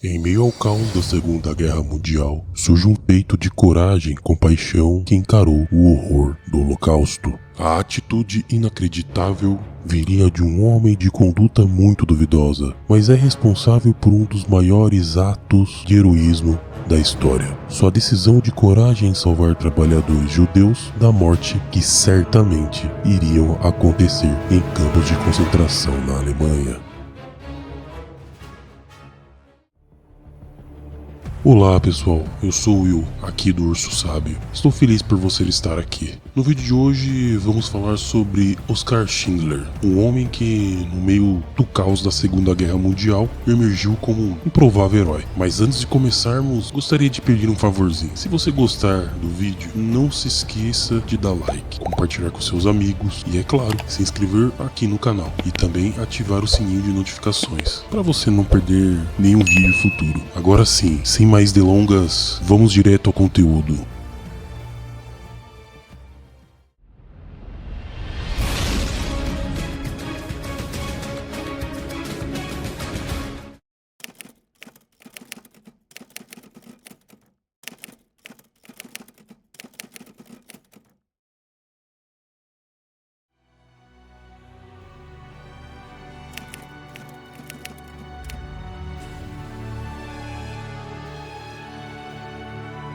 Em meio ao caos da Segunda Guerra Mundial, surge um feito de coragem e compaixão que encarou o horror do Holocausto. A atitude inacreditável viria de um homem de conduta muito duvidosa, mas é responsável por um dos maiores atos de heroísmo da história. Sua decisão de coragem em salvar trabalhadores judeus da morte que certamente iriam acontecer em campos de concentração na Alemanha. Olá pessoal, eu sou o Will, aqui do Urso Sábio. Estou feliz por você estar aqui. No vídeo de hoje vamos falar sobre Oskar Schindler, um homem que no meio do caos da Segunda Guerra Mundial emergiu como um provável herói. Mas antes de começarmos, gostaria de pedir um favorzinho. Se você gostar do vídeo, não se esqueça de dar like, compartilhar com seus amigos e, é claro, se inscrever aqui no canal. E também ativar o sininho de notificações, para você não perder nenhum vídeo futuro. Agora sim, sem mais delongas, vamos direto ao conteúdo.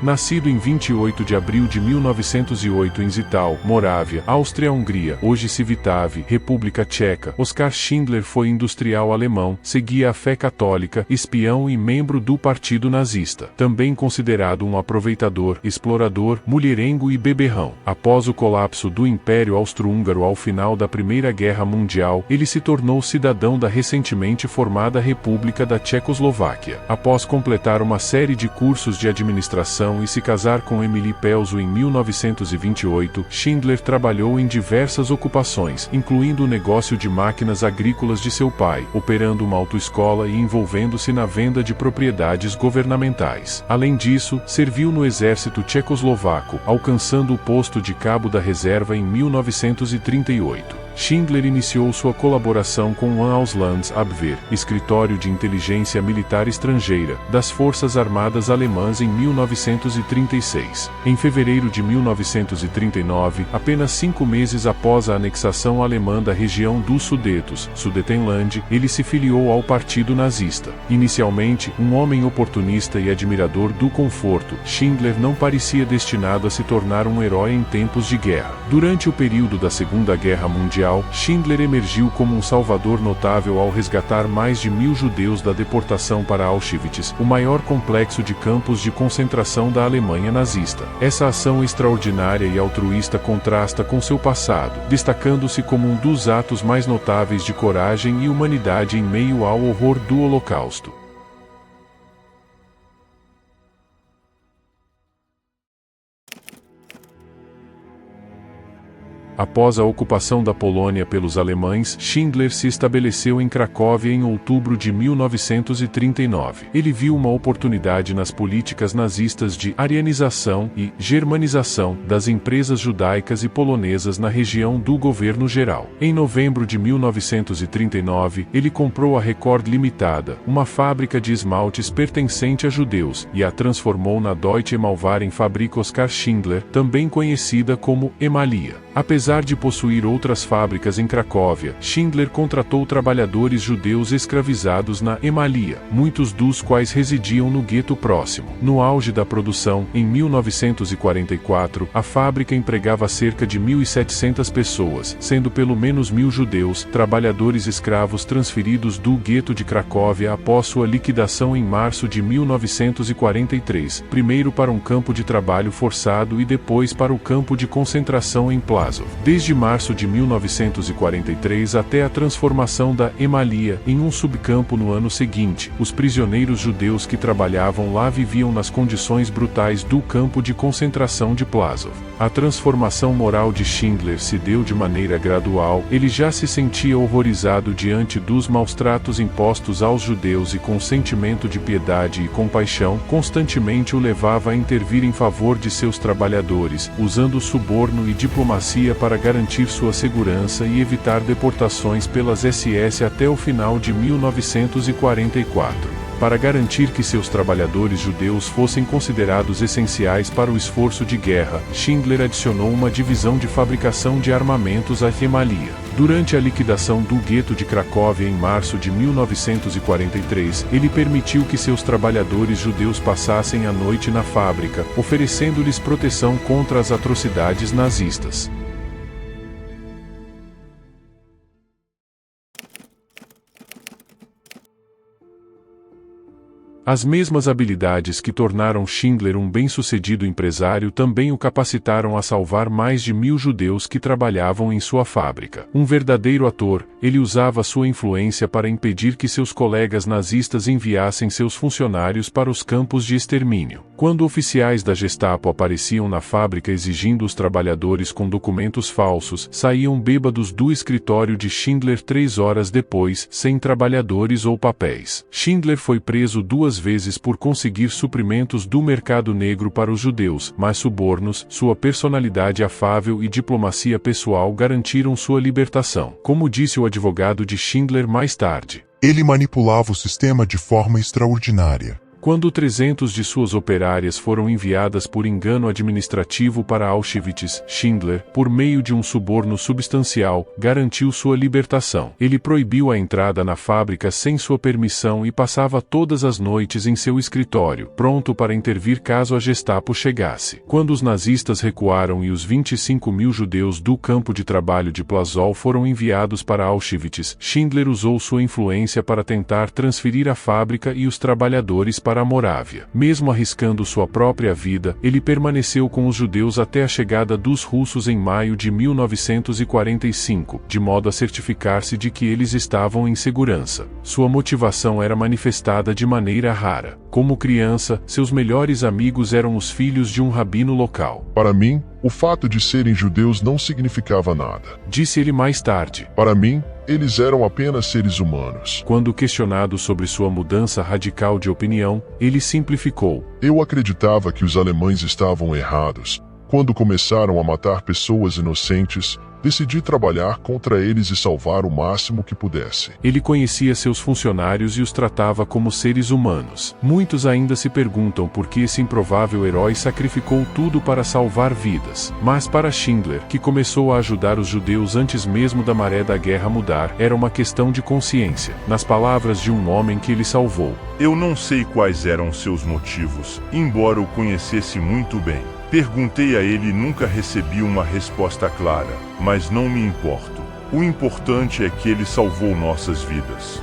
Nascido em 28 de abril de 1908 em Zittau, Morávia, Áustria-Hungria, hoje Civitave, República Tcheca, Oskar Schindler foi industrial alemão, seguia a fé católica, espião e membro do Partido Nazista. Também considerado um aproveitador, explorador, mulherengo e beberrão. Após o colapso do Império Austro-Húngaro ao final da Primeira Guerra Mundial, ele se tornou cidadão da recentemente formada República da Tchecoslováquia. Após completar uma série de cursos de administração e se casar com Emily Pelzo em 1928, Schindler trabalhou em diversas ocupações, incluindo o negócio de máquinas agrícolas de seu pai, operando uma autoescola e envolvendo-se na venda de propriedades governamentais. Além disso, serviu no exército tchecoslovaco, alcançando o posto de cabo da reserva em 1938. Schindler iniciou sua colaboração com o Auslandsabwehr, escritório de inteligência militar estrangeira, das Forças Armadas Alemãs em 1936. Em fevereiro de 1939, apenas 5 meses após a anexação alemã da região dos Sudetos, Sudetenland, ele se filiou ao Partido Nazista. Inicialmente, um homem oportunista e admirador do conforto, Schindler não parecia destinado a se tornar um herói em tempos de guerra. Durante o período da Segunda Guerra Mundial, Schindler emergiu como um salvador notável ao resgatar mais de 1.000 judeus da deportação para Auschwitz, o maior complexo de campos de concentração da Alemanha nazista. Essa ação extraordinária e altruísta contrasta com seu passado, destacando-se como um dos atos mais notáveis de coragem e humanidade em meio ao horror do Holocausto. Após a ocupação da Polônia pelos alemães, Schindler se estabeleceu em Cracóvia em outubro de 1939. Ele viu uma oportunidade nas políticas nazistas de arianização e germanização das empresas judaicas e polonesas na região do governo geral. Em novembro de 1939, ele comprou a Record Limitada, uma fábrica de esmaltes pertencente a judeus, e a transformou na Deutsche Malwarenfabrik Oskar Schindler, também conhecida como Emalia. Apesar de possuir outras fábricas em Cracóvia, Schindler contratou trabalhadores judeus escravizados na Emalia, muitos dos quais residiam no gueto próximo. No auge da produção, em 1944, a fábrica empregava cerca de 1.700 pessoas, sendo pelo menos 1.000 judeus, trabalhadores escravos transferidos do gueto de Cracóvia após sua liquidação em março de 1943, primeiro para um campo de trabalho forçado e depois para o campo de concentração em Plaszow. Desde março de 1943 até a transformação da Emalia em um subcampo no ano seguinte, os prisioneiros judeus que trabalhavam lá viviam nas condições brutais do campo de concentração de Plaszow. A transformação moral de Schindler se deu de maneira gradual, ele já se sentia horrorizado diante dos maus-tratos impostos aos judeus e com sentimento de piedade e compaixão, constantemente o levava a intervir em favor de seus trabalhadores, usando suborno e diplomacia para garantir sua segurança e evitar deportações pelas SS até o final de 1944. Para garantir que seus trabalhadores judeus fossem considerados essenciais para o esforço de guerra, Schindler adicionou uma divisão de fabricação de armamentos à Gemalia. Durante a liquidação do gueto de Cracóvia em março de 1943, ele permitiu que seus trabalhadores judeus passassem a noite na fábrica, oferecendo-lhes proteção contra as atrocidades nazistas. As mesmas habilidades que tornaram Schindler um bem-sucedido empresário também o capacitaram a salvar mais de 1000 judeus que trabalhavam em sua fábrica. Um verdadeiro ator, ele usava sua influência para impedir que seus colegas nazistas enviassem seus funcionários para os campos de extermínio. Quando oficiais da Gestapo apareciam na fábrica exigindo os trabalhadores com documentos falsos, saíam bêbados do escritório de Schindler 3 horas depois, sem trabalhadores ou papéis. Schindler foi preso 2 vezes por conseguir suprimentos do mercado negro para os judeus, mas subornos, sua personalidade afável e diplomacia pessoal garantiram sua libertação. Como disse o advogado de Schindler mais tarde, ele manipulava o sistema de forma extraordinária. Quando 300 de suas operárias foram enviadas por engano administrativo para Auschwitz, Schindler, por meio de um suborno substancial, garantiu sua libertação. Ele proibiu a entrada na fábrica sem sua permissão e passava todas as noites em seu escritório, pronto para intervir caso a Gestapo chegasse. Quando os nazistas recuaram e os 25.000 judeus do campo de trabalho de Plaszow foram enviados para Auschwitz, Schindler usou sua influência para tentar transferir a fábrica e os trabalhadores para a Morávia. Mesmo arriscando sua própria vida, ele permaneceu com os judeus até a chegada dos russos em maio de 1945, de modo a certificar-se de que eles estavam em segurança. Sua motivação era manifestada de maneira rara. Como criança, seus melhores amigos eram os filhos de um rabino local. Para mim, o fato de serem judeus não significava nada. Disse ele mais tarde. Para mim, eles eram apenas seres humanos. Quando questionado sobre sua mudança radical de opinião, ele simplificou. Eu acreditava que os alemães estavam errados. Quando começaram a matar pessoas inocentes, decidi trabalhar contra eles e salvar o máximo que pudesse. Ele conhecia seus funcionários e os tratava como seres humanos. Muitos ainda se perguntam por que esse improvável herói sacrificou tudo para salvar vidas. Mas para Schindler, que começou a ajudar os judeus antes mesmo da maré da guerra mudar, era uma questão de consciência. Nas palavras de um homem que ele salvou: eu não sei quais eram seus motivos, embora o conhecesse muito bem. Perguntei a ele e nunca recebi uma resposta clara, mas não me importo. O importante é que ele salvou nossas vidas.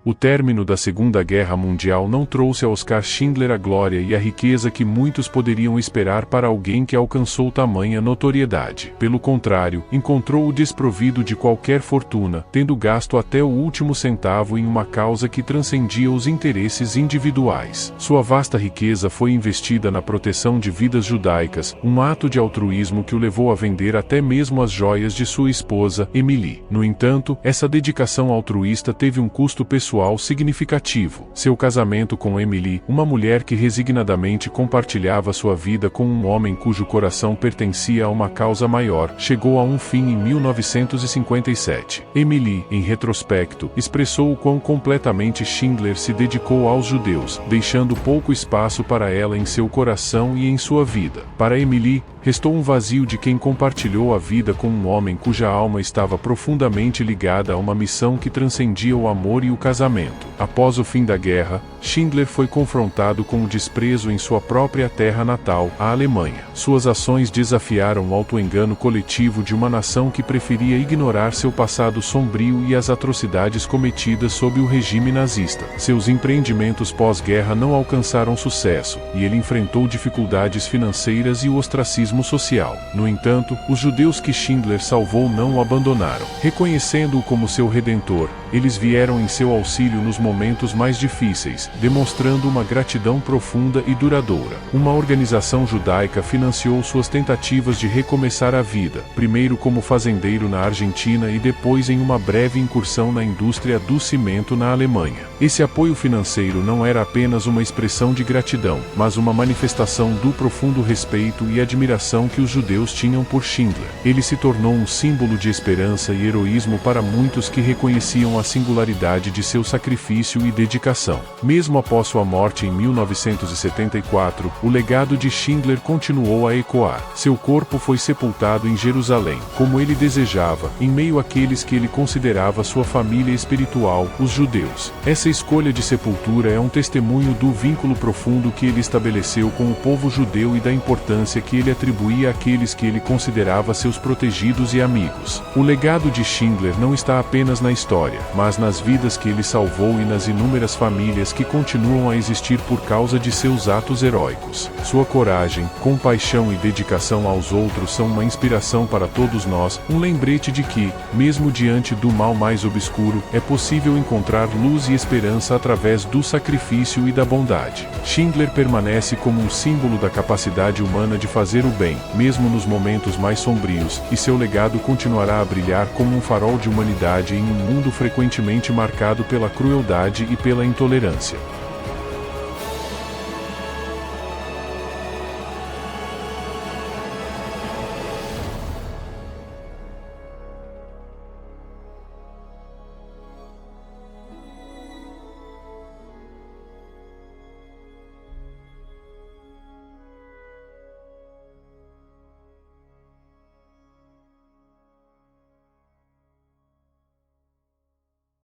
O término da Segunda Guerra Mundial não trouxe a Oskar Schindler a glória e a riqueza que muitos poderiam esperar para alguém que alcançou tamanha notoriedade. Pelo contrário, encontrou-o desprovido de qualquer fortuna, tendo gasto até o último centavo em uma causa que transcendia os interesses individuais. Sua vasta riqueza foi investida na proteção de vidas judaicas, um ato de altruísmo que o levou a vender até mesmo as joias de sua esposa, Emily. No entanto, essa dedicação altruísta teve um custo pessoal significativo. Seu casamento com Emily, uma mulher que resignadamente compartilhava sua vida com um homem cujo coração pertencia a uma causa maior, chegou a um fim em 1957. Emily, em retrospecto, expressou o quão completamente Schindler se dedicou aos judeus, deixando pouco espaço para ela em seu coração e em sua vida. Para Emily, restou um vazio de quem compartilhou a vida com um homem cuja alma estava profundamente ligada a uma missão que transcendia o amor e o casamento. Após o fim da guerra, Schindler foi confrontado com o desprezo em sua própria terra natal, a Alemanha. Suas ações desafiaram o autoengano coletivo de uma nação que preferia ignorar seu passado sombrio e as atrocidades cometidas sob o regime nazista. Seus empreendimentos pós-guerra não alcançaram sucesso, e ele enfrentou dificuldades financeiras e o ostracismo ostracismo social. No entanto, os judeus que Schindler salvou não o abandonaram. Reconhecendo-o como seu redentor, eles vieram em seu auxílio nos momentos mais difíceis, demonstrando uma gratidão profunda e duradoura. Uma organização judaica financiou suas tentativas de recomeçar a vida, primeiro como fazendeiro na Argentina e depois em uma breve incursão na indústria do cimento na Alemanha. Esse apoio financeiro não era apenas uma expressão de gratidão, mas uma manifestação do profundo respeito e admiração que os judeus tinham por Schindler. Ele se tornou um símbolo de esperança e heroísmo para muitos que reconheciam a singularidade de seu sacrifício e dedicação. Mesmo após sua morte em 1974, o legado de Schindler continuou a ecoar. Seu corpo foi sepultado em Jerusalém, como ele desejava, em meio àqueles que ele considerava sua família espiritual, os judeus. Essa escolha de sepultura é um testemunho do vínculo profundo que ele estabeleceu com o povo judeu e da importância que ele atribuía àqueles que ele considerava seus protegidos e amigos. O legado de Schindler não está apenas na história, mas nas vidas que ele salvou e nas inúmeras famílias que continuam a existir por causa de seus atos heróicos. Sua coragem, compaixão e dedicação aos outros são uma inspiração para todos nós, um lembrete de que, mesmo diante do mal mais obscuro, é possível encontrar luz e esperança através do sacrifício e da bondade. Schindler permanece como um símbolo da capacidade humana de fazer o bem, mesmo nos momentos mais sombrios, e seu legado continuará a brilhar como um farol de humanidade em um mundo frequentemente marcado pela crueldade e pela intolerância.